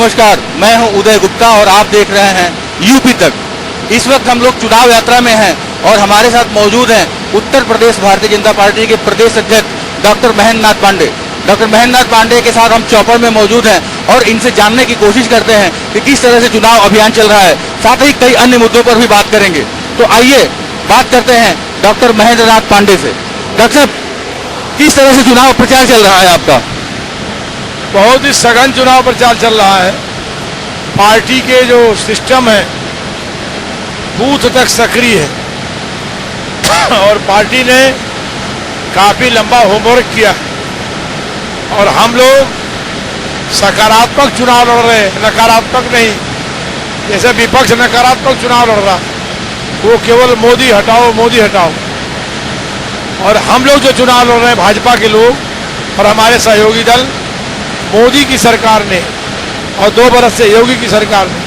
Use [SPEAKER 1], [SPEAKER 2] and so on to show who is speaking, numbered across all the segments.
[SPEAKER 1] नमस्कार, मैं हूं उदय गुप्ता और आप देख रहे हैं यूपी तक। इस वक्त हम लोग चुनाव यात्रा में हैं और हमारे साथ मौजूद हैं उत्तर प्रदेश भारतीय जनता पार्टी के प्रदेश अध्यक्ष डॉक्टर महेंद्र नाथ पांडे। डॉक्टर महेंद्र नाथ पांडे के साथ हम चौपर में मौजूद हैं और इनसे जानने की कोशिश करते हैं कि किस तरह से चुनाव अभियान चल रहा है, साथ ही कई अन्य मुद्दों पर भी बात करेंगे। तो आइए बात करते हैं डॉक्टर महेंद्र नाथ पांडे से। डॉक्टर साहब, किस तरह से चुनाव प्रचार चल रहा है आपका?
[SPEAKER 2] बहुत ही सघन चुनाव प्रचार चल रहा है। पार्टी के जो सिस्टम है बूथ तक सक्रिय है और पार्टी ने काफी लंबा होमवर्क किया और हम लोग सकारात्मक चुनाव लड़ रहे हैं, नकारात्मक नहीं। जैसे विपक्ष नकारात्मक चुनाव लड़ रहा, वो केवल मोदी हटाओ मोदी हटाओ, और हम लोग जो चुनाव लड़ रहे हैं भाजपा के लोग और हमारे सहयोगी दल, मोदी की सरकार ने और 2 बरस से योगी की सरकार ने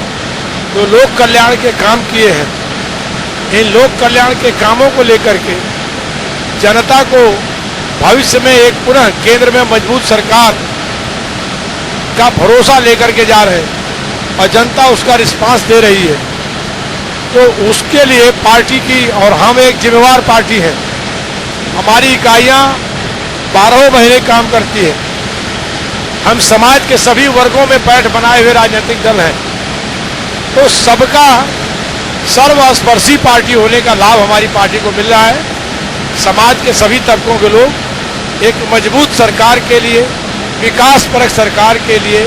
[SPEAKER 2] जो लोक कल्याण के काम किए हैं, इन लोक कल्याण के कामों को लेकर के जनता को भविष्य में एक पुनः केंद्र में मजबूत सरकार का भरोसा लेकर के जा रहे हैं और जनता उसका रिस्पांस दे रही है। तो उसके लिए पार्टी की, और हम एक जिम्मेवार पार्टी है, हमारी इकाइयां 12 महीने काम करती है। हम समाज के सभी वर्गों में पैठ बनाए हुए राजनीतिक दल हैं, तो सबका सर्वस्पर्शी पार्टी होने का लाभ हमारी पार्टी को मिल रहा है। समाज के सभी तबकों के लोग एक मजबूत सरकार के लिए, विकासपरक सरकार के लिए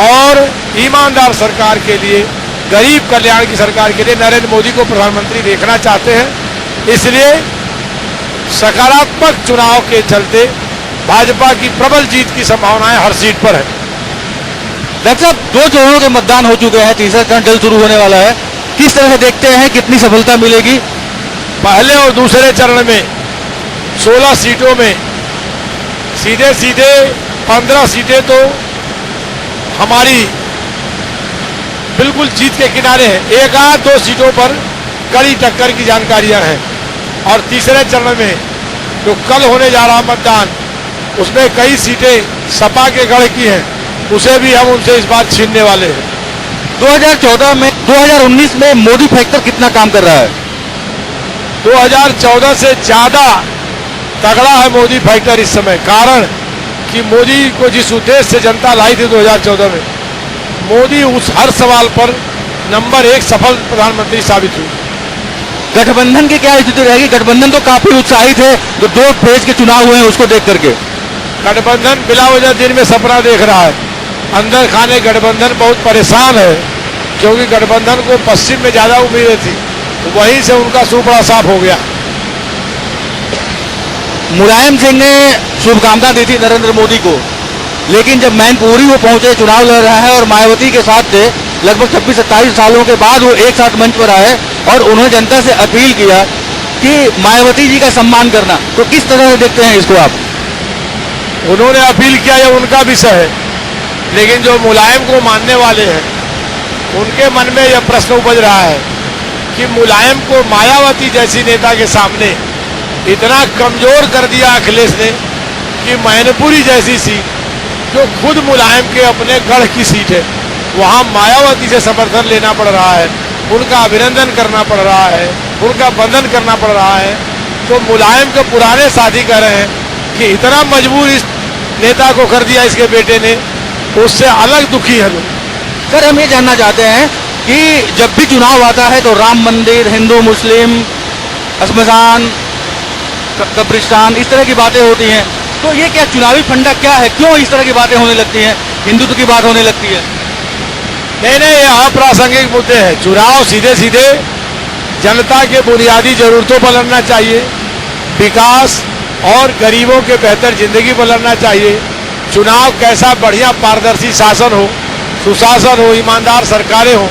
[SPEAKER 2] और ईमानदार सरकार के लिए, गरीब कल्याण की सरकार के लिए नरेंद्र मोदी को प्रधानमंत्री देखना चाहते हैं। इसलिए सकारात्मक चुनाव के चलते भाजपा की प्रबल जीत की संभावनाएं हर सीट पर है।
[SPEAKER 1] डॉक्टर साहब, 2 चरणों के मतदान हो चुके हैं, तीसरा चरण जल्द शुरू होने वाला है। किस तरह से देखते हैं, कितनी सफलता मिलेगी?
[SPEAKER 2] पहले और दूसरे चरण में 16 सीटों में सीधे सीधे 15 सीटें तो हमारी बिल्कुल जीत के किनारे हैं। 1-2 सीटों पर कड़ी टक्कर की जानकारियां हैं और तीसरे चरण में जो कल होने जा रहा मतदान, उसमें कई सीटें सपा के गढ़ की हैं, उसे भी हम उनसे इस बार छीनने वाले हैं।
[SPEAKER 1] 2019 में मोदी फैक्टर कितना काम कर रहा है?
[SPEAKER 2] 2014 से ज्यादा तगड़ा है मोदी फैक्टर इस समय, कारण कि मोदी को जिस उद्देश्य से जनता लाई थी 2014 में, मोदी उस हर सवाल पर नंबर 1 सफल प्रधानमंत्री साबित हुई।
[SPEAKER 1] गठबंधन की क्या स्थिति रहेगी? गठबंधन तो काफी उत्साहित है, जो 2 फेज के चुनाव हुए हैं उसको देख करके।
[SPEAKER 2] गठबंधन बिला वजह दिन में सपना देख रहा है। अंदर खाने गठबंधन बहुत परेशान है, क्योंकि गठबंधन को पश्चिम में ज्यादा उम्मीदें थी, तो वहीं से उनका सुपड़ा साफ हो गया।
[SPEAKER 1] मुलायम सिंह ने शुभकामना दी थी नरेंद्र मोदी को, लेकिन जब मैनपुरी वो पहुंचे, चुनाव लड़ रहा है और मायावती के साथ थे, लगभग 26-27 सालों के बाद वो एक साथ मंच पर आए और उन्होंने जनता से अपील किया कि मायावती जी का सम्मान करना। तो किस तरह से देखते हैं इसको आप?
[SPEAKER 2] उन्होंने अपील किया, यह उनका विषय है, लेकिन जो मुलायम को मानने वाले हैं उनके मन में यह प्रश्न उपज रहा है कि मुलायम को मायावती जैसी नेता के सामने इतना कमजोर कर दिया अखिलेश ने कि मैनपुरी जैसी सीट, जो खुद मुलायम के अपने गढ़ की सीट है, वहां मायावती से समर्थन लेना पड़ रहा है, उनका अभिनंदन करना पड़ रहा है, उनका वंदन करना पड़ रहा है। तो मुलायम के पुराने साथी कह रहे हैं कि इतना मजबूर इस नेता को कर दिया इसके बेटे ने, उससे अलग दुखी है लोग।
[SPEAKER 1] सर, हम ये जानना चाहते हैं कि जब भी चुनाव आता है तो राम मंदिर, हिंदू मुस्लिम, श्मशान, कब्रिस्तान, इस तरह की बातें होती हैं, तो ये क्या चुनावी फंडा क्या है? क्यों इस तरह की बातें होने लगती हैं, हिंदुत्व की बात होने लगती है?
[SPEAKER 2] नहीं, ये अप्रासंगिक मुद्दे हैं। चुनाव सीधे सीधे जनता के बुनियादी जरूरतों पर लड़ना चाहिए, विकास और गरीबों के बेहतर जिंदगी पर लड़ना चाहिए। चुनाव कैसा बढ़िया पारदर्शी शासन हो, सुशासन हो, ईमानदार सरकारें हो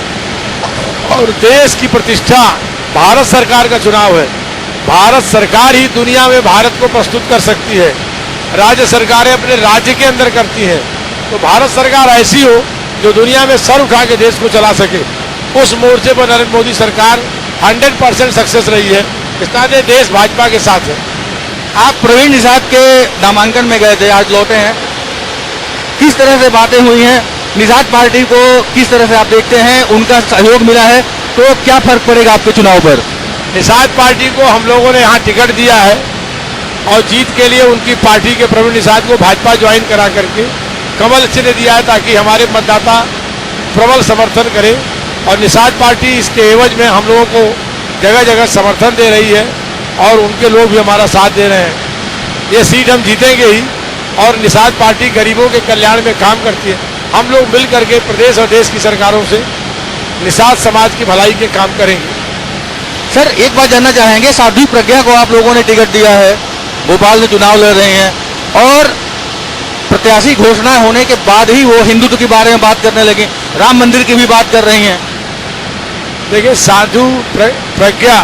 [SPEAKER 2] और देश की प्रतिष्ठा, भारत सरकार का चुनाव है। भारत सरकार ही दुनिया में भारत को प्रस्तुत कर सकती है, राज्य सरकारें अपने राज्य के अंदर करती हैं। तो भारत सरकार ऐसी हो जो दुनिया में सर उठा के देश को चला सके, उस मोर्चे पर नरेंद्र मोदी सरकार 100% सक्सेस रही है। इसलिए देश भाजपा के साथ है।
[SPEAKER 1] आप प्रवीण निषाद के नामांकन में गए थे, आज लौटे हैं, किस तरह से बातें हुई हैं निषाद पार्टी को किस तरह से आप देखते हैं, उनका सहयोग मिला है तो क्या फर्क पड़ेगा आपके चुनाव पर?
[SPEAKER 2] निषाद पार्टी को हम लोगों ने यहाँ टिकट दिया है और जीत के लिए उनकी पार्टी के प्रवीण निषाद को भाजपा ज्वाइन करा करके कमल चिन्ह दिया है, ताकि हमारे मतदाता प्रबल समर्थन करें। और निषाद पार्टी इसके एवज में हम लोगों को जगह जगह समर्थन दे रही है और उनके लोग भी हमारा साथ दे रहे हैं। ये सीट हम जीतेंगे ही, और निषाद पार्टी गरीबों के कल्याण में काम करती है। हम लोग मिल करके प्रदेश और देश की सरकारों से निषाद समाज की भलाई के काम करेंगे।
[SPEAKER 1] सर, एक बात जानना चाहेंगे, साध्वी प्रज्ञा को आप लोगों ने टिकट दिया है, भोपाल में चुनाव लड़ रहे हैं और प्रत्याशी घोषणा होने के बाद ही वो हिंदुत्व के बारे में बात करने लगे, राम मंदिर की भी बात कर रही हैं।
[SPEAKER 2] देखिए, साधु प्रज्ञा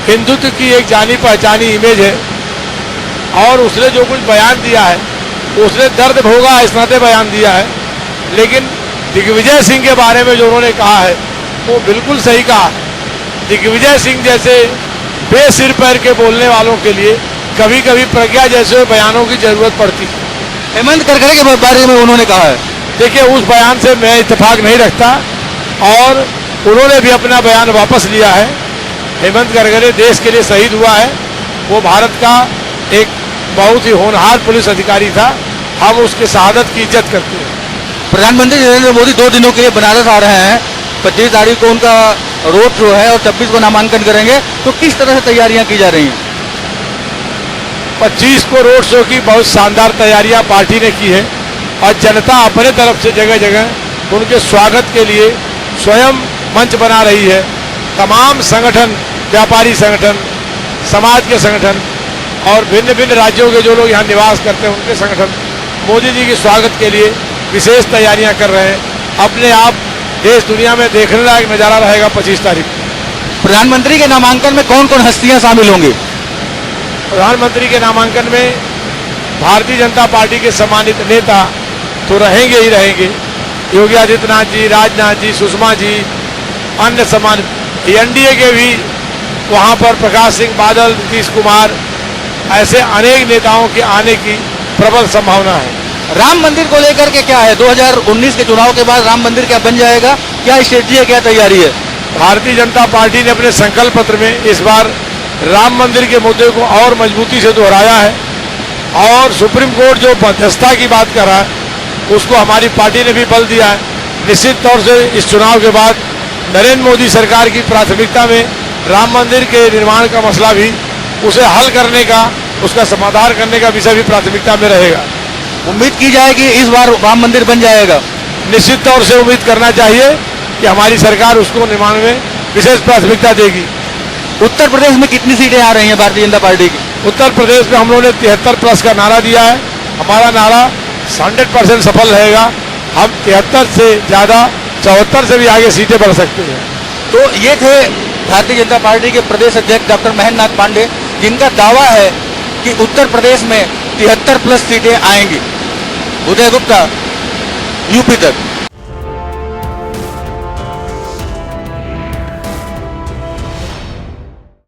[SPEAKER 2] हिंदुत्व की एक जानी पहचानी इमेज है और उसने जो कुछ बयान दिया है उसने दर्द भोगा इस नाते बयान दिया है, लेकिन दिग्विजय सिंह के बारे में जो उन्होंने कहा है वो बिल्कुल सही कहा। दिग्विजय सिंह जैसे बेसिर पैर के बोलने वालों के लिए कभी कभी प्रज्ञा जैसे बयानों की जरूरत पड़ती है।
[SPEAKER 1] हेमंत करकरे के बारे में उन्होंने कहा है।
[SPEAKER 2] देखिए, उस बयान से मैं इत्तेफाक नहीं रखता और उन्होंने भी अपना बयान वापस लिया है। हेमंत करकरे देश के लिए शहीद हुआ है, वो भारत का एक बहुत ही होनहार पुलिस अधिकारी था, हम उसके शहादत की इज्जत करते हैं।
[SPEAKER 1] प्रधानमंत्री नरेंद्र मोदी 2 दिनों के लिए बनारस आ रहे हैं, 25 तारीख को उनका रोड शो है और 26 को नामांकन करेंगे, तो किस तरह से तैयारियां की जा रही हैं?
[SPEAKER 2] 25 को रोड शो की बहुत शानदार तैयारियां पार्टी ने की है और जनता अपने तरफ से जगह जगह उनके स्वागत के लिए स्वयं मंच बना रही है। तमाम संगठन, व्यापारी संगठन, समाज के संगठन और भिन्न भिन्न राज्यों के जो लोग यहाँ निवास करते हैं उनके संगठन मोदी जी के स्वागत के लिए विशेष तैयारियां कर रहे हैं। अपने आप देश दुनिया में देखने लायक नजारा रहेगा 25 तारीख।
[SPEAKER 1] प्रधानमंत्री के नामांकन में कौन कौन हस्तियां शामिल होंगी?
[SPEAKER 2] प्रधानमंत्री के नामांकन में भारतीय जनता पार्टी के सम्मानित नेता तो रहेंगे ही रहेंगे, योगी आदित्यनाथ जी, राजनाथ जी, सुषमा जी, अन्य सम्मानित एनडीए के भी वहां पर प्रकाश सिंह बादल, नीतीश कुमार, ऐसे अनेक नेताओं के आने की प्रबल संभावना है।
[SPEAKER 1] राम मंदिर को लेकर के क्या है? 2019 के चुनाव के बाद राम मंदिर क्या बन जाएगा? क्या स्ट्रेटजी है, क्या तैयारी है?
[SPEAKER 2] भारतीय जनता पार्टी ने अपने संकल्प पत्र में इस बार राम मंदिर के मुद्दे को और मजबूती से दोहराया है और सुप्रीम कोर्ट जो मध्यस्थता की बात कर रहा है उसको हमारी पार्टी ने भी बल दिया है। निश्चित तौर से इस चुनाव के बाद नरेंद्र मोदी सरकार की प्राथमिकता में राम मंदिर के निर्माण का मसला भी, उसे हल करने का, उसका समाधान करने का विषय भी प्राथमिकता में रहेगा।
[SPEAKER 1] उम्मीद की जाए कि इस बार राम मंदिर बन जाएगा।
[SPEAKER 2] निश्चित तौर से उम्मीद करना चाहिए कि हमारी सरकार उसको निर्माण में विशेष प्राथमिकता देगी।
[SPEAKER 1] उत्तर प्रदेश में कितनी सीटें आ रही हैं भारतीय जनता पार्टी की?
[SPEAKER 2] उत्तर प्रदेश में हम लोगों ने 73+ का नारा दिया है। हमारा नारा 100% सफल रहेगा। हम 73 से ज्यादा 74 से भी आगे सीटें बढ़ सकते हैं।
[SPEAKER 1] तो ये थे भारतीय जनता पार्टी के प्रदेश अध्यक्ष डॉक्टर महेंद्र नाथ पांडे, जिनका दावा है कि उत्तर प्रदेश में 73+ सीटें आएंगी। उदय गुप्ता, यूपी तक।